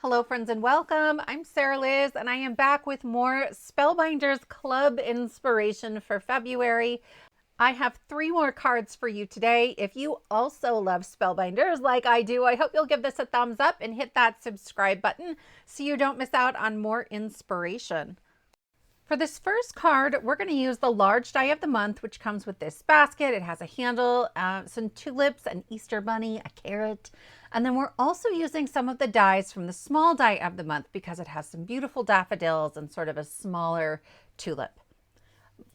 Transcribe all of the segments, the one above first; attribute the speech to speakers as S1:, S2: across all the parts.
S1: Hello friends and welcome. I'm Sarah Liz and I am back with more Spellbinders Club inspiration for February. I have 3 more cards for you today. If you also love Spellbinders like I do, I hope you'll give this a thumbs up and hit that subscribe button so you don't miss out on more inspiration. For this first card, we're going to use the large die of the month, which comes with this basket. It has a handle, some tulips, an Easter bunny, a carrot. And then we're also using some of the dies from the small die of the month because it has some beautiful daffodils and sort of a smaller tulip.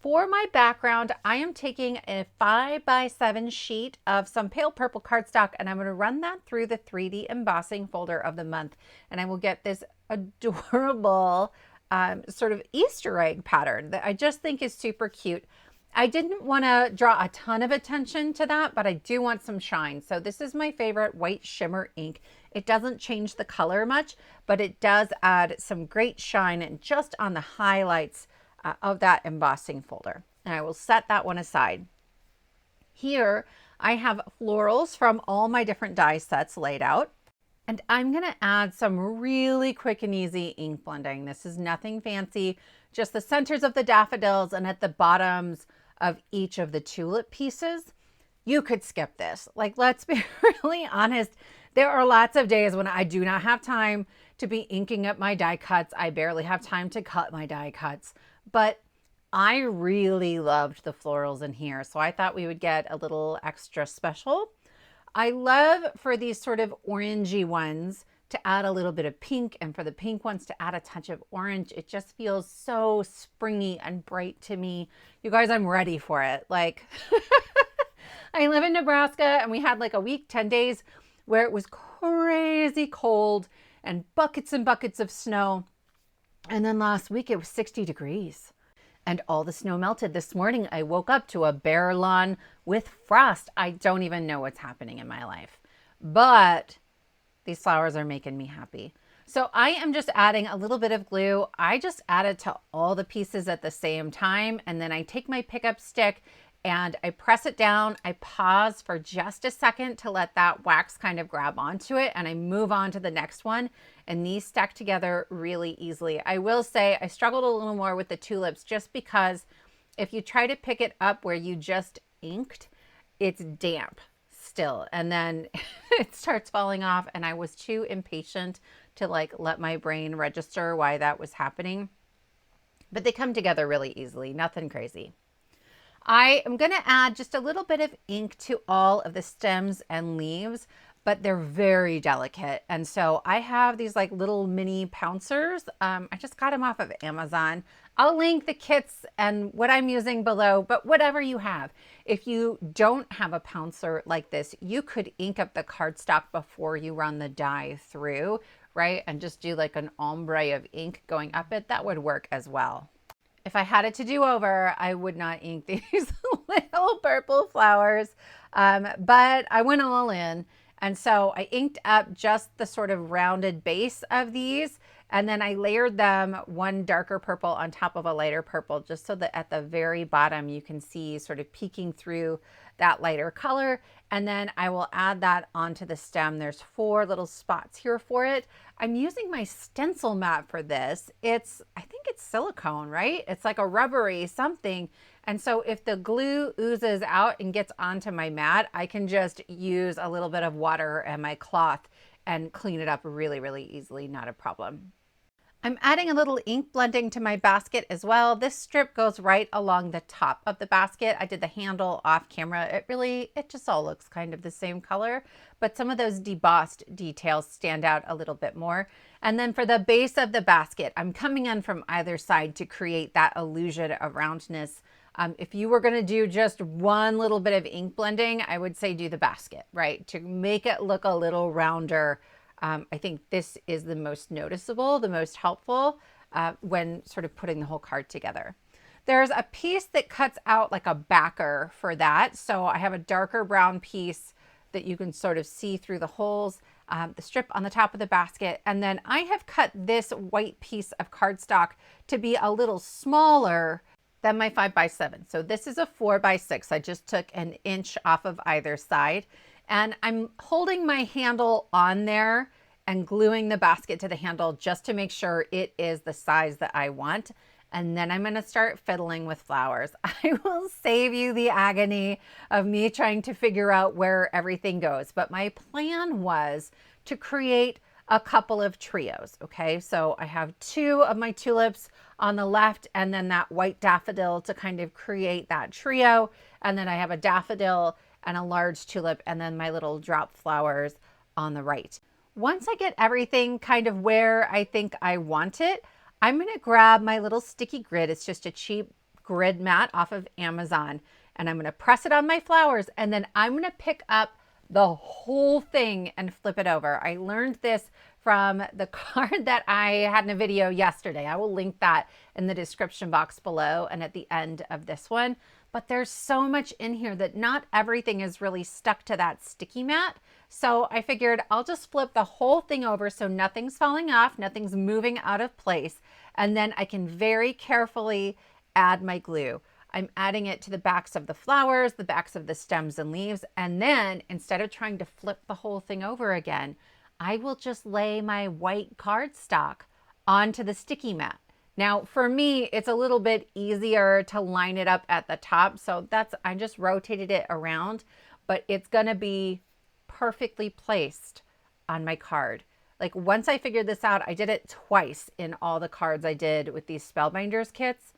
S1: For my background, I am taking a 5x7 sheet of some pale purple cardstock and I'm going to run that through the 3D embossing folder of the month. And I will get this adorable sort of Easter egg pattern that I just think is super cute. I didn't want to draw a ton of attention to that, but I do want some shine. So this is my favorite white shimmer ink. It doesn't change the color much, but it does add some great shine and just on the highlights of that embossing folder. And I will set that one aside. Here I have florals from all my different die sets laid out. And I'm going to add some really quick and easy ink blending. This is nothing fancy, just the centers of the daffodils and at the bottoms of each of the tulip pieces. You could skip this. Like, let's be really honest. There are lots of days when I do not have time to be inking up my die cuts. I barely have time to cut my die cuts, but I really loved the florals in here. So I thought we would get a little extra special. I love for these sort of orangey ones to add a little bit of pink and for the pink ones to add a touch of orange. It just feels so springy and bright to me. You guys, I'm ready for it. Like, I live in Nebraska and we had like a week, 10 days where it was crazy cold and buckets of snow. And then last week it was 60 degrees. And all the snow melted. This morning, I woke up to a bare lawn with frost. I don't even know what's happening in my life. But these flowers are making me happy. So I am just adding a little bit of glue. I just add it to all the pieces at the same time. And then I take my pickup stick and I press it down. I pause for just a second to let that wax kind of grab onto it. And I move on to the next one. And these stack together really easily. I will say I struggled a little more with the tulips just because if you try to pick it up where you just inked, it's damp still. And then it starts falling off and I was too impatient to like let my brain register why that was happening. But they come together really easily, nothing crazy. I am going to add just a little bit of ink to all of the stems and leaves, but they're very delicate. And so I have these like little mini pouncers. I just got them off of Amazon. I'll link the kits and what I'm using below, but whatever you have. If you don't have a pouncer like this, you could ink up the cardstock before you run the die through, right? And just do like an ombre of ink going up it. That would work as well. If I had it to do over, I would not ink these little purple flowers, but I went all in. And so I inked up just the sort of rounded base of these, and then I layered them one darker purple on top of a lighter purple, just so that at the very bottom you can see sort of peeking through that lighter color. And then I will add that onto the stem. There's 4 little spots here for it. I'm using my stencil mat for this. I think it's silicone, right? It's like a rubbery something. And so if the glue oozes out and gets onto my mat, I can just use a little bit of water and my cloth and clean it up really, really easily, not a problem. I'm adding a little ink blending to my basket as well. This strip goes right along the top of the basket. I did the handle off camera. It just all looks kind of the same color, but some of those debossed details stand out a little bit more. And then for the base of the basket, I'm coming in from either side to create that illusion of roundness. If you were going to do just one little bit of ink blending, I would say do the basket, right? To make it look a little rounder. I think this is the most noticeable, the most helpful when sort of putting the whole card together. There's a piece that cuts out like a backer for that. So I have a darker brown piece that you can sort of see through the holes, the strip on the top of the basket. And then I have cut this white piece of cardstock to be a little smaller than my 5x7. So this is a 4x6. I just took an inch off of either side. And I'm holding my handle on there and gluing the basket to the handle just to make sure it is the size that I want. And then I'm going to start fiddling with flowers. I will save you the agony of me trying to figure out where everything goes. But my plan was to create a couple of trios. Okay, so I have 2 of my tulips on the left and then that white daffodil to kind of create that trio. And then I have a daffodil and a large tulip and then my little drop flowers on the right. Once I get everything kind of where I think I want it, I'm going to grab my little sticky grid. It's just a cheap grid mat off of Amazon. And I'm going to press it on my flowers. And then I'm going to pick up the whole thing and flip it over. I learned this from the card that I had in a video yesterday. I will link that in the description box below and at the end of this one. But there's so much in here that not everything is really stuck to that sticky mat. So I figured I'll just flip the whole thing over so nothing's falling off, nothing's moving out of place, and then I can very carefully add my glue. I'm adding it to the backs of the flowers, the backs of the stems and leaves, and then instead of trying to flip the whole thing over again, I will just lay my white cardstock onto the sticky mat. Now, for me, it's a little bit easier to line it up at the top, so I just rotated it around, but it's gonna be perfectly placed on my card. Like once I figured this out, I did it twice in all the cards I did with these Spellbinders kits.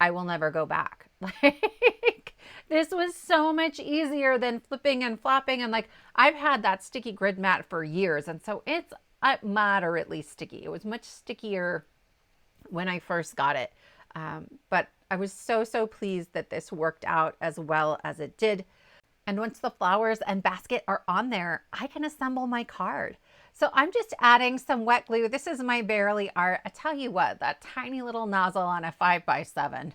S1: I will never go back. Like this was so much easier than flipping and flopping. And like I've had that sticky grid mat for years. And so it's moderately sticky. It was much stickier when I first got it. But I was so pleased that this worked out as well as it did. And once the flowers and basket are on there, I can assemble my card. So I'm just adding some wet glue. This is my Barely Art. I tell you what, that tiny little nozzle on a 5x7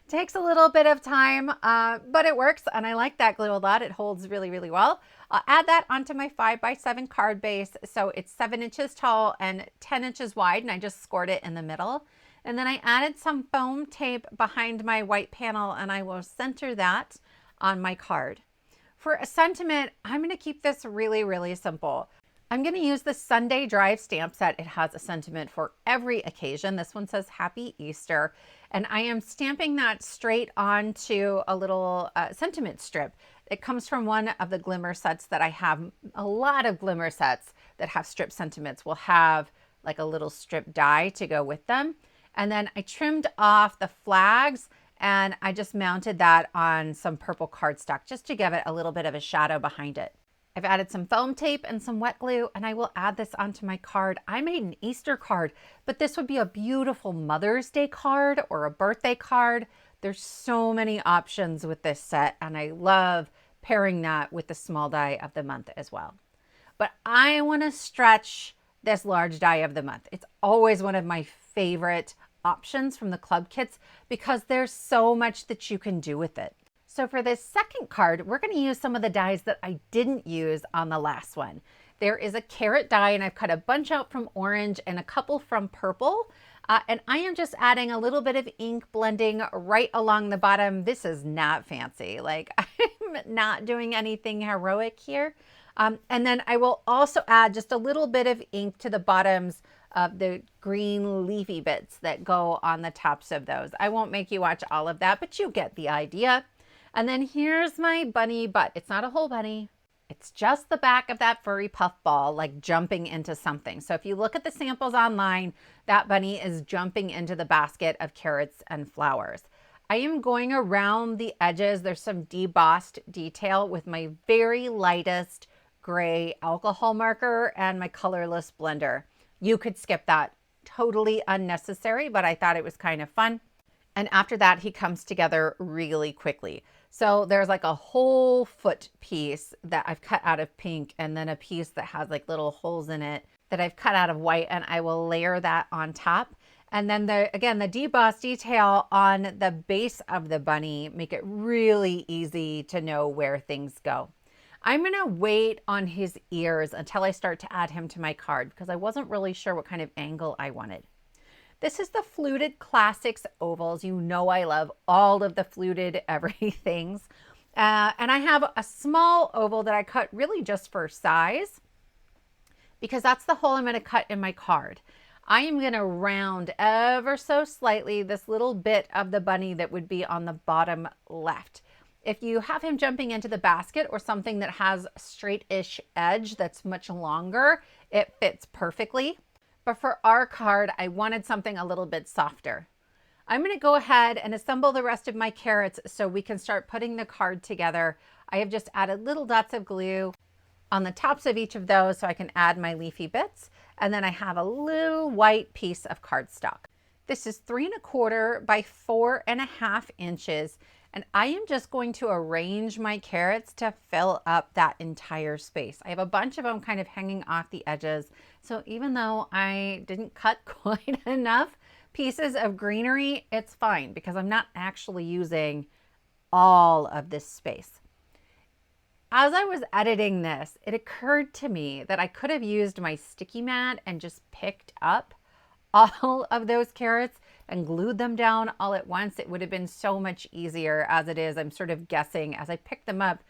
S1: takes a little bit of time, but it works. And I like that glue a lot. It holds really well. I'll add that onto my 5x7 card base. So it's 7 inches tall and 10 inches wide. And I just scored it in the middle. And then I added some foam tape behind my white panel and I will center that on my card. For a sentiment, I'm going to keep this really simple. I'm going to use the Sunday Drive stamp set. It has a sentiment for every occasion. This one says Happy Easter, and I am stamping that straight onto a little sentiment strip. It comes from one of the glimmer sets that I have. A lot of glimmer sets that have strip sentiments will have like a little strip die to go with them. And then I trimmed off the flags and I just mounted that on some purple cardstock just to give it a little bit of a shadow behind it. I've added some foam tape and some wet glue, and I will add this onto my card. I made an Easter card, but this would be a beautiful Mother's Day card or a birthday card. There's so many options with this set, and I love pairing that with the small die of the month as well. But I want to stretch this large die of the month. It's always one of my favorite options from the club kits because there's so much that you can do with it. So for this second card, we're going to use some of the dies that I didn't use on the last one. There is a carrot die and I've cut a bunch out from orange and a couple from purple. And I am just adding a little bit of ink blending right along the bottom. This is not fancy. Like I'm not doing anything heroic here. And then I will also add just a little bit of ink to the bottoms of the green leafy bits that go on the tops of those. I won't make you watch all of that, but you get the idea. And then here's my bunny butt. It's not a whole bunny. It's just the back of that furry puff ball, like jumping into something. So if you look at the samples online, that bunny is jumping into the basket of carrots and flowers. I am going around the edges. There's some debossed detail with my very lightest gray alcohol marker and my colorless blender. You could skip that. Totally unnecessary, but I thought it was kind of fun. And after that, he comes together really quickly. So there's like a whole foot piece that I've cut out of pink and then a piece that has like little holes in it that I've cut out of white, and I will layer that on top. And then again, the debossed detail on the base of the bunny make it really easy to know where things go. I'm going to wait on his ears until I start to add him to my card because I wasn't really sure what kind of angle I wanted. This is the Fluted Classics ovals. You know I love all of the fluted everythings. And I have a small oval that I cut really just for size. because that's the hole I'm going to cut in my card. I am going to round ever so slightly this little bit of the bunny that would be on the bottom left. If you have him jumping into the basket or something that has a straight-ish edge that's much longer, it fits perfectly. But for our card, I wanted something a little bit softer. I'm going to go ahead and assemble the rest of my carrots so we can start putting the card together. I have just added little dots of glue on the tops of each of those so I can add my leafy bits. And then I have a little white piece of cardstock. This is 3¼ by 4½ inches. And I am just going to arrange my carrots to fill up that entire space. I have a bunch of them kind of hanging off the edges. So even though I didn't cut quite enough pieces of greenery, it's fine because I'm not actually using all of this space. As I was editing this, it occurred to me that I could have used my sticky mat and just picked up all of those carrots and glued them down all at once. It would have been so much easier. As it is, I'm sort of guessing as I pick them up.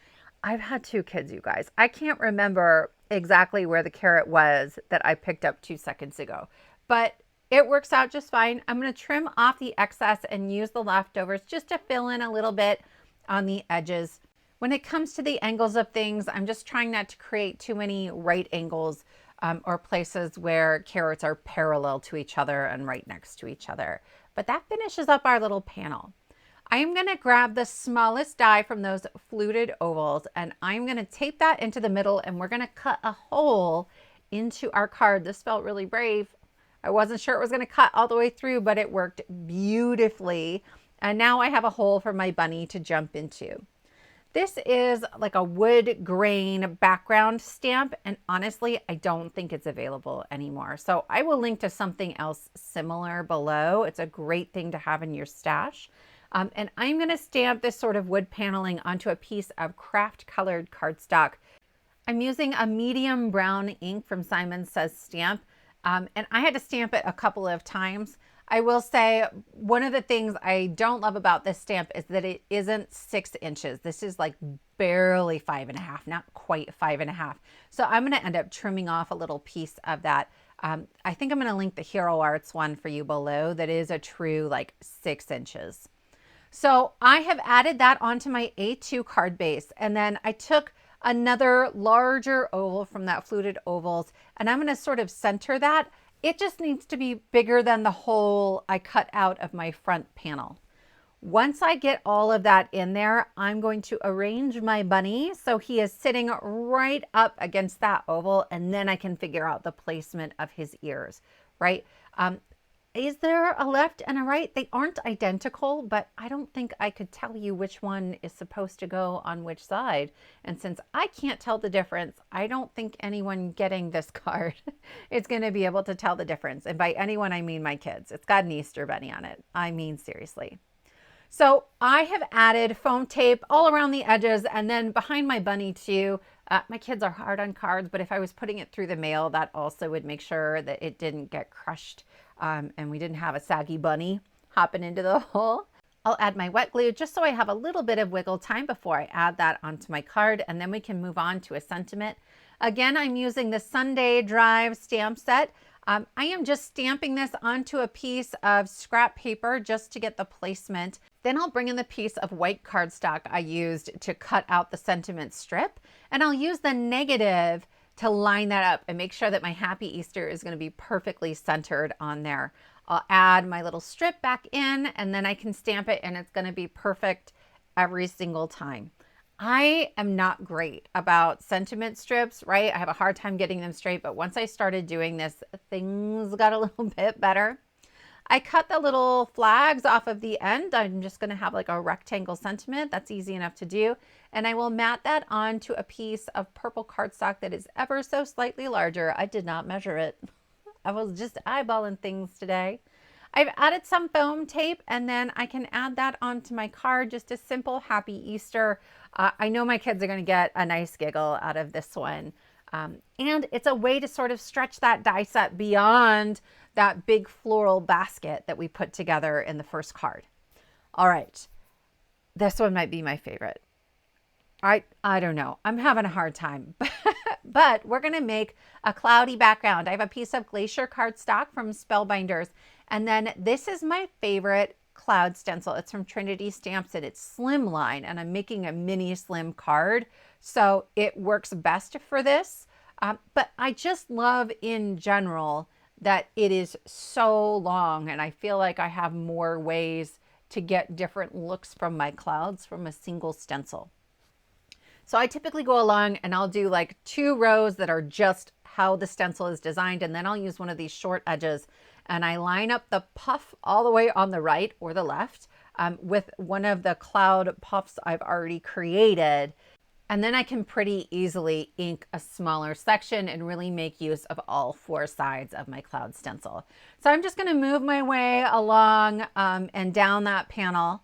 S1: I've had 2 kids, you guys. I can't remember exactly where the carrot was that I picked up 2 seconds ago, but it works out just fine. I'm going to trim off the excess and use the leftovers just to fill in a little bit on the edges. When it comes to the angles of things, I'm just trying not to create too many right angles or places where carrots are parallel to each other and right next to each other. But that finishes up our little panel. I am going to grab the smallest die from those fluted ovals and I'm going to tape that into the middle and we're going to cut a hole into our card. This felt really brave. I wasn't sure it was going to cut all the way through, but it worked beautifully. And now I have a hole for my bunny to jump into. This is like a wood grain background stamp, and honestly, I don't think it's available anymore. So I will link to something else similar below. It's a great thing to have in your stash. And I'm going to stamp this sort of wood paneling onto a piece of craft colored cardstock. I'm using a medium brown ink from Simon Says Stamp, and I had to stamp it a couple of times. I will say one of the things I don't love about this stamp is that it isn't 6 inches. This is like barely 5½, not quite 5½. So I'm going to end up trimming off a little piece of that. I think I'm going to link the Hero Arts one for you below. That is a true like 6 inches. So I have added that onto my A2 card base. And then I took another larger oval from that fluted ovals, and I'm going to sort of center that. It just needs to be bigger than the hole I cut out of my front panel. Once I get all of that in there, I'm going to arrange my bunny so he is sitting right up against that oval, and then I can figure out the placement of his ears, right? Is there a left and a right? They aren't identical, but I don't think I could tell you which one is supposed to go on which side. And since I can't tell the difference, I don't think anyone getting this card is going to be able to tell the difference. And by anyone, I mean my kids. It's got an Easter bunny on it. I mean, seriously. So I have added foam tape all around the edges and then behind my bunny too. My kids are hard on cards, but if I was putting it through the mail, that also would make sure that it didn't get crushed and we didn't have a saggy bunny hopping into the hole. I'll add my wet glue just so I have a little bit of wiggle time before I add that onto my card, and then we can move on to a sentiment. Again, I'm using the Sunday Drive stamp set. I am just stamping this onto a piece of scrap paper just to get the placement. Then I'll bring in the piece of white cardstock I used to cut out the sentiment strip, and I'll use the negative to line that up and make sure that my Happy Easter is going to be perfectly centered on there. I'll add my little strip back in and then I can stamp it and it's going to be perfect every single time. I am not great about sentiment strips, right? I have a hard time getting them straight, but once I started doing this, things got a little bit better. I cut the little flags off of the end. I'm just going to have like a rectangle sentiment. That's easy enough to do. And I will mat that onto a piece of purple cardstock that is ever so slightly larger. I did not measure it. I was just eyeballing things today. I've added some foam tape and then I can add that onto my card. Just a simple Happy Easter. I know my kids are going to get a nice giggle out of this one. And it's a way to sort of stretch that die set beyond that big floral basket that we put together in the first card. All right, this one might be my favorite. I don't know. I'm having a hard time. But we're going to make a cloudy background. I have a piece of glacier cardstock from Spellbinders. And then this is my favorite cloud stencil. It's from Trinity Stamps and it's slimline. And I'm making a mini slim card. So it works best for this. But I just love in general that it is so long. And I feel like I have more ways to get different looks from my clouds from a single stencil. So I typically go along and I'll do like 2 rows that are just how the stencil is designed. And then I'll use one of these short edges and I line up the puff all the way on the right or the left with one of the cloud puffs I've already created. And then I can pretty easily ink a smaller section and really make use of all 4 sides of my cloud stencil. So I'm just going to move my way along and down that panel.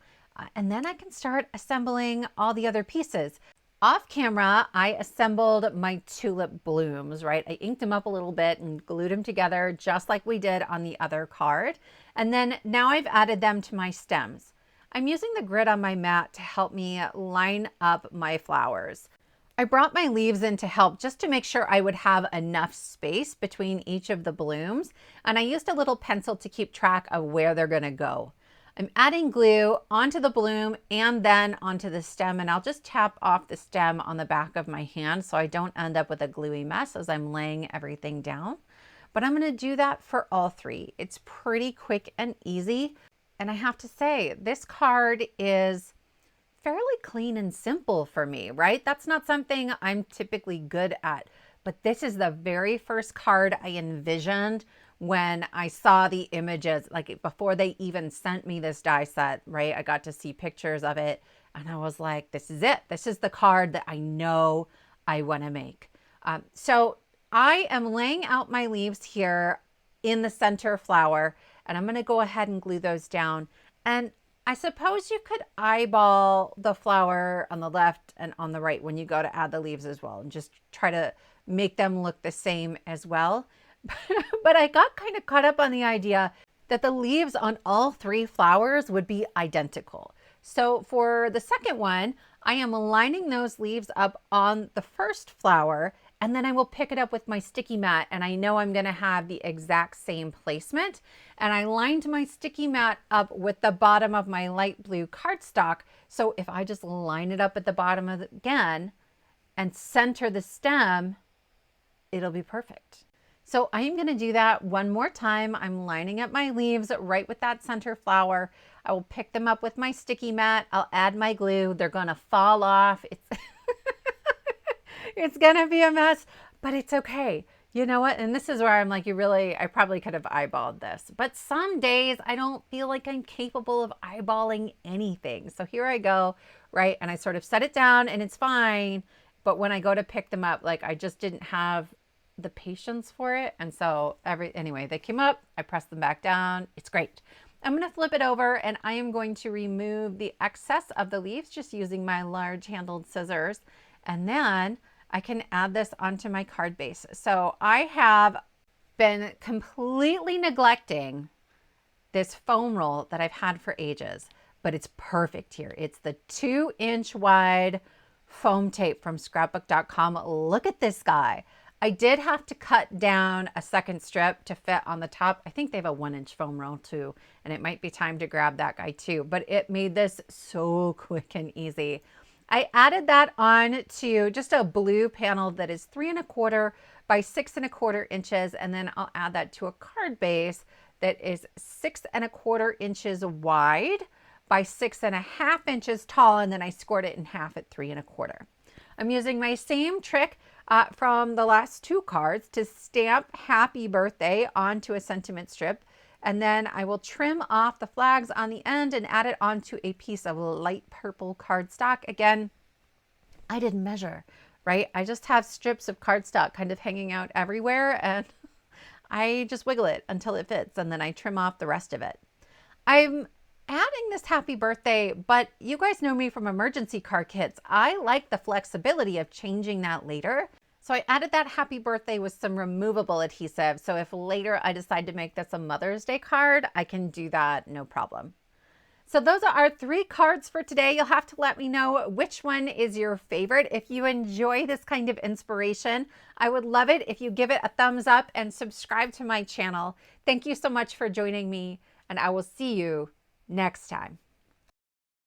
S1: And then I can start assembling all the other pieces. Off camera, I assembled my tulip blooms, right? I inked them up a little bit and glued them together just like we did on the other card. And then now I've added them to my stems. I'm using the grid on my mat to help me line up my flowers. I brought my leaves in to help just to make sure I would have enough space between each of the blooms. And I used a little pencil to keep track of where they're going to go. I'm adding glue onto the bloom and then onto the stem, and I'll just tap off the stem on the back of my hand so I don't end up with a gluey mess as I'm laying everything down. But I'm going to do that for all 3. It's pretty quick and easy. And I have to say, this card is fairly clean and simple for me, right? That's not something I'm typically good at, but this is the very first card I envisioned when I saw the images, like before they even sent me this die set, right? I got to see pictures of it and I was like, this is it. This is the card that I know I want to make. So I am laying out my leaves here in the center flower and I'm going to go ahead and glue those down. And I suppose you could eyeball the flower on the left and on the right when you go to add the leaves as well and just try to make them look the same as well. But I got kind of caught up on the idea that the leaves on all 3 flowers would be identical. So for the second one, I am lining those leaves up on the first flower, and then I will pick it up with my sticky mat, and I know I'm going to have the exact same placement. And I lined my sticky mat up with the bottom of my light blue cardstock. So if I just line it up at the bottom of it again and center the stem, it'll be perfect. So I'm going to do that one more time. I'm lining up my leaves right with that center flower. I will pick them up with my sticky mat. I'll add my glue. They're going to fall off. It's going to be a mess, but it's okay. You know what? And this is where I'm like, I probably could have eyeballed this. But some days I don't feel like I'm capable of eyeballing anything. So here I go, right? And I sort of set it down and it's fine. But when I go to pick them up, like I just didn't have the patience for it. And so anyway, they came up, I pressed them back down. It's great. I'm going to flip it over and I am going to remove the excess of the leaves just using my large handled scissors. And then I can add this onto my card base. So I have been completely neglecting this foam roll that I've had for ages, but it's perfect here. It's the 2-inch wide foam tape from scrapbook.com. Look at this guy. I did have to cut down a second strip to fit on the top. I think they have a 1-inch foam roll too, and it might be time to grab that guy too, but it made this so quick and easy. I added that on to just a blue panel that is 3 1/4 by 6 1/4 inches, and then I'll add that to a card base that is 6 1/4 inches wide by 6 1/2 inches tall, and then I scored it in half at 3 1/4. I'm using my same trick from the last 2 cards to stamp happy birthday onto a sentiment strip. And then I will trim off the flags on the end and add it onto a piece of light purple cardstock. Again, I didn't measure, right? I just have strips of cardstock kind of hanging out everywhere and I just wiggle it until it fits and then I trim off the rest of it. I'm adding this happy birthday, but you guys know me from emergency card kits. I like the flexibility of changing that later. So I added that happy birthday with some removable adhesive. So if later I decide to make this a Mother's Day card, I can do that no problem. So those are our 3 cards for today. You'll have to let me know which one is your favorite. If you enjoy this kind of inspiration, I would love it if you give it a thumbs up and subscribe to my channel. Thank you so much for joining me, and I will see you next time.